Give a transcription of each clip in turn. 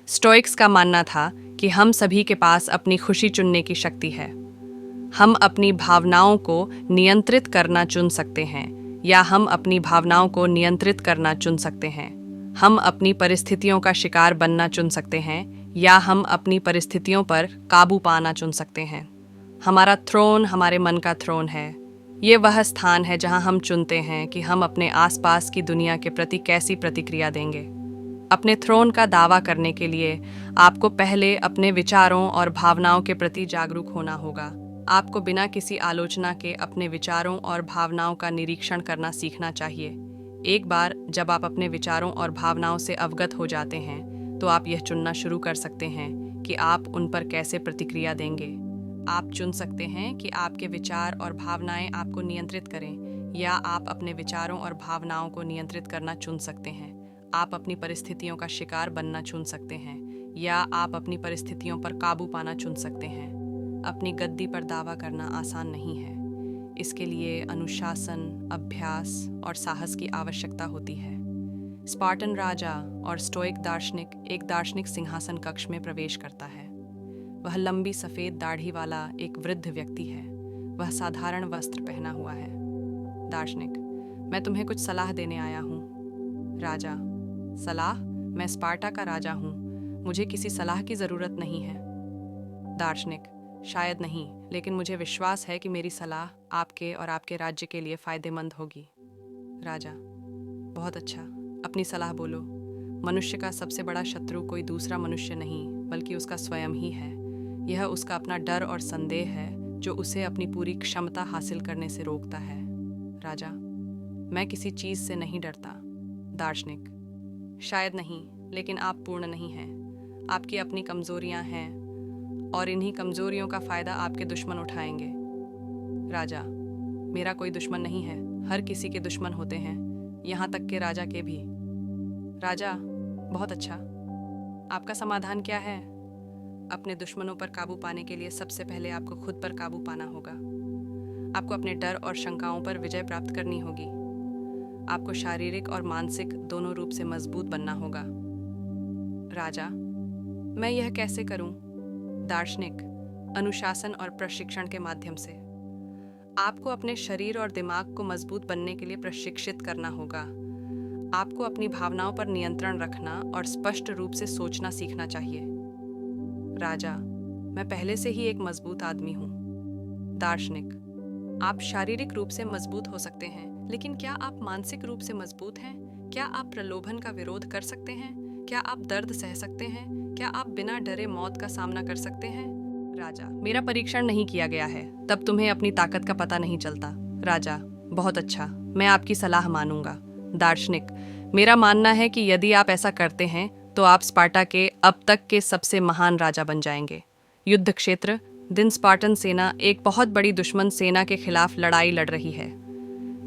Stoics का मानना था कि हम सभी के पास अपनी खुशी चुनने की शक्ति है। हम अपनी भावनाओं को नियंत्रित करना चुन सकते हैं या हम अपनी भावनाओं को नियंत्रित करना चुन सकते हैं। हम अपनी परिस्थितियों का शिकार बनना चुन सकते हैं या हम अपनी परिस्थितियों पर काबू पाना चुन सकते हैं। हमारा थ्रोन हमारे मन का थ्रोन है। ये वह स्थान है जहां हम चुनते हैं कि हम अपने आसपास की दुनिया के प्रति कैसी प्रतिक्रिया देंगे। अपने थ्रोन का दावा करने के लिए आपको पहले अपने विचारों और भावनाओं के प्रति जागरूक होना होगा। आपको बिना किसी आलोचना के अपने विचारों और भावनाओं का निरीक्षण करना सीखना चाहिए। एक बार जब आप अपने विचारों और भावनाओं से अवगत हो जाते हैं तो आप यह चुनना शुरू कर सकते हैं कि आप उन पर कैसे प्रतिक्रिया देंगे। आप चुन सकते हैं कि आपके विचार और भावनाएं आपको नियंत्रित करें या आप अपने विचारों और भावनाओं को नियंत्रित करना चुन सकते हैं। आप अपनी परिस्थितियों का शिकार बनना चुन सकते हैं या आप अपनी परिस्थितियों पर काबू पाना चुन सकते हैं। अपनी गद्दी पर दावा करना आसान नहीं है। इसके लिए अनुशासन, अभ्यास और साहस की आवश्यकता होती है। स्पार्टन राजा और स्टोइक दार्शनिक एक दार्शनिक सिंहासन कक्ष में प्रवेश करता है। वह लंबी सफ़ेद दाढ़ी वाला एक वृद्ध व्यक्ति है। वह साधारण वस्त्र पहना हुआ है। दार्शनिक: मैं तुम्हें कुछ सलाह देने आया हूँ। राजा: सलाह? मैं स्पार्टा का राजा हूँ, मुझे किसी सलाह की ज़रूरत नहीं है। दार्शनिक: शायद नहीं, लेकिन मुझे विश्वास है कि मेरी सलाह आपके और आपके राज्य के लिए फ़ायदेमंद होगी। राजा: बहुत अच्छा, अपनी सलाह बोलो। मनुष्य का सबसे बड़ा शत्रु कोई दूसरा मनुष्य नहीं बल्कि उसका स्वयं ही है। यह उसका अपना डर और संदेह है जो उसे अपनी पूरी क्षमता हासिल करने से रोकता है। राजा: मैं किसी चीज़ से नहीं डरता। दार्शनिक: शायद नहीं, लेकिन आप पूर्ण नहीं हैं। आपकी अपनी कमज़ोरियां हैं और इन्हीं कमज़ोरियों का फ़ायदा आपके दुश्मन उठाएंगे। राजा: मेरा कोई दुश्मन नहीं है, हर किसी के दुश्मन होते हैं, यहाँ तक के राजा के भी। राजा: बहुत अच्छा, आपका समाधान क्या है? अपने दुश्मनों पर काबू पाने के लिए सबसे पहले आपको खुद पर काबू पाना होगा। आपको अपने डर और शंकाओं पर विजय प्राप्त करनी होगी। आपको शारीरिक और मानसिक दोनों रूप से मजबूत बनना होगा। राजा: मैं यह कैसे करूं? दार्शनिक: अनुशासन और प्रशिक्षण के माध्यम से। आपको अपने शरीर और दिमाग को मजबूत बनने के लिए प्रशिक्षित करना होगा। आपको अपनी भावनाओं पर नियंत्रण रखना और स्पष्ट रूप से सोचना सीखना चाहिए। राजा: मैं पहले से ही एक मजबूत आदमी हूँ। दार्शनिक: आप शारीरिक रूप से मजबूत हो सकते हैं, लेकिन क्या आप मानसिक रूप से मजबूत हैं? क्या आप प्रलोभन का विरोध कर सकते हैं? क्या आप दर्द सह सकते हैं? क्या आप बिना डरे मौत का सामना कर सकते हैं? राजा: मेरा परीक्षण नहीं किया गया है, तब तुम्हें अपनी ताकत का पता नहीं चलता। राजा: बहुत अच्छा, मैं आपकी सलाह मानूंगा। दार्शनिक: मेरा मानना है कि यदि आप ऐसा करते हैं तो आप स्पार्टा के अब तक के सबसे महान राजा बन जाएंगे। युद्ध क्षेत्र: दिन स्पार्टन सेना एक बहुत बड़ी दुश्मन सेना के खिलाफ लड़ाई लड़ रही है।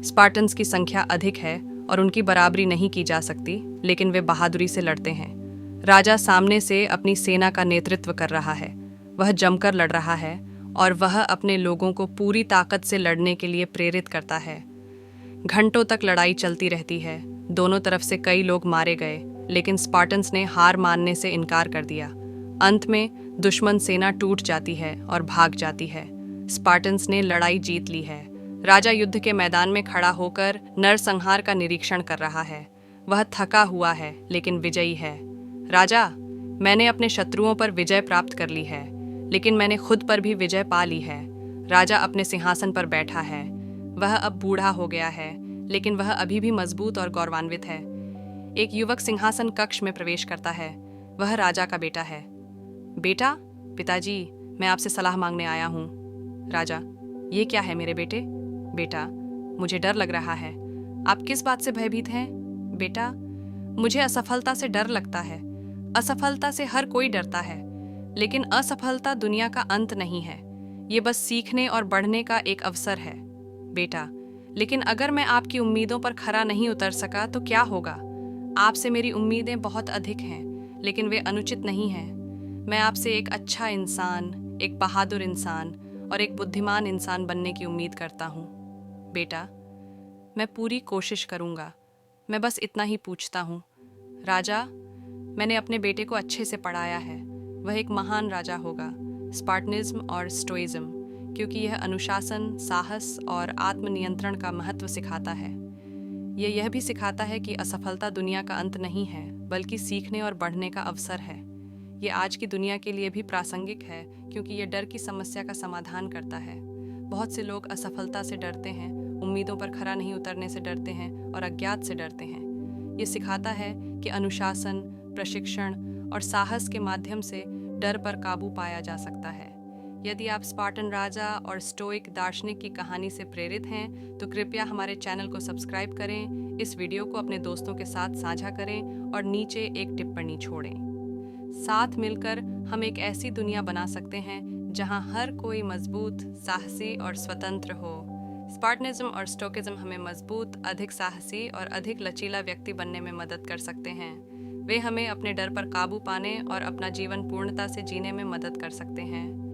स्पार्टन्स की संख्या अधिक है और उनकी बराबरी नहीं की जा सकती, लेकिन वे बहादुरी से लड़ते हैं। राजा सामने से अपनी सेना का नेतृत्व कर रहा है। वह जमकर लड़ रहा है और वह अपने लोगों को पूरी ताकत से लड़ने के लिए प्रेरित करता है। घंटों तक लड़ाई चलती रहती है। दोनों तरफ से कई लोग मारे गए, लेकिन स्पार्टन्स ने हार मानने से इनकार कर दिया। अंत में दुश्मन सेना टूट जाती है और भाग जाती है। स्पार्टन्स ने लड़ाई जीत ली है। राजा युद्ध के मैदान में खड़ा होकर नरसंहार का निरीक्षण कर रहा है। वह थका हुआ है लेकिन विजयी है। राजा: मैंने अपने शत्रुओं पर विजय प्राप्त कर ली है, लेकिन मैंने खुद पर भी विजय पा ली है। राजा अपने सिंहासन पर बैठा है। वह अब बूढ़ा हो गया है, लेकिन वह अभी भी मजबूत और गौरवान्वित है। एक युवक सिंहासन कक्ष में प्रवेश करता है। वह राजा का बेटा है। बेटा? पिताजी, मैं आपसे सलाह मांगने आया हूँ। राजा: ये क्या है मेरे बेटे? बेटा: मुझे डर लग रहा है। आप किस बात से भयभीत हैं? बेटा: मुझे असफलता से डर लगता है। असफलता से हर कोई डरता है, लेकिन असफलता दुनिया का अंत नहीं है। ये बस सीखने और बढ़ने का एक अवसर है। बेटा: लेकिन अगर मैं आपकी उम्मीदों पर खरा नहीं उतर सका तो क्या होगा? आपसे मेरी उम्मीदें बहुत अधिक हैं, लेकिन वे अनुचित नहीं हैं। मैं आपसे एक अच्छा इंसान, एक बहादुर इंसान और एक बुद्धिमान इंसान बनने की उम्मीद करता हूँ। बेटा: मैं पूरी कोशिश करूँगा। मैं बस इतना ही पूछता हूँ। राजा: मैंने अपने बेटे को अच्छे से पढ़ाया है, वह एक महान राजा होगा। स्पार्टनिज्म और स्टोइज्म, क्योंकि यह अनुशासन, साहस और आत्मनियंत्रण का महत्व सिखाता है। यह भी सिखाता है कि असफलता दुनिया का अंत नहीं है, बल्कि सीखने और बढ़ने का अवसर है। ये आज की दुनिया के लिए भी प्रासंगिक है, क्योंकि यह डर की समस्या का समाधान करता है। बहुत से लोग असफलता से डरते हैं, उम्मीदों पर खरा नहीं उतरने से डरते हैं और अज्ञात से डरते हैं। ये सिखाता है कि अनुशासन, प्रशिक्षण और साहस के माध्यम से डर पर काबू पाया जा सकता है। यदि आप स्पार्टन राजा और स्टोइक दार्शनिक की कहानी से प्रेरित हैं, तो कृपया हमारे चैनल को सब्सक्राइब करें, इस वीडियो को अपने दोस्तों के साथ साझा करें और नीचे एक टिप्पणी छोड़ें। साथ मिलकर हम एक ऐसी दुनिया बना सकते हैं जहां हर कोई मजबूत, साहसी और स्वतंत्र हो। स्पार्टनिज्म और स्टोकिज्म हमें मजबूत, अधिक साहसी और अधिक लचीला व्यक्ति बनने में मदद कर सकते हैं। वे हमें अपने डर पर काबू पाने और अपना जीवन पूर्णता से जीने में मदद कर सकते हैं।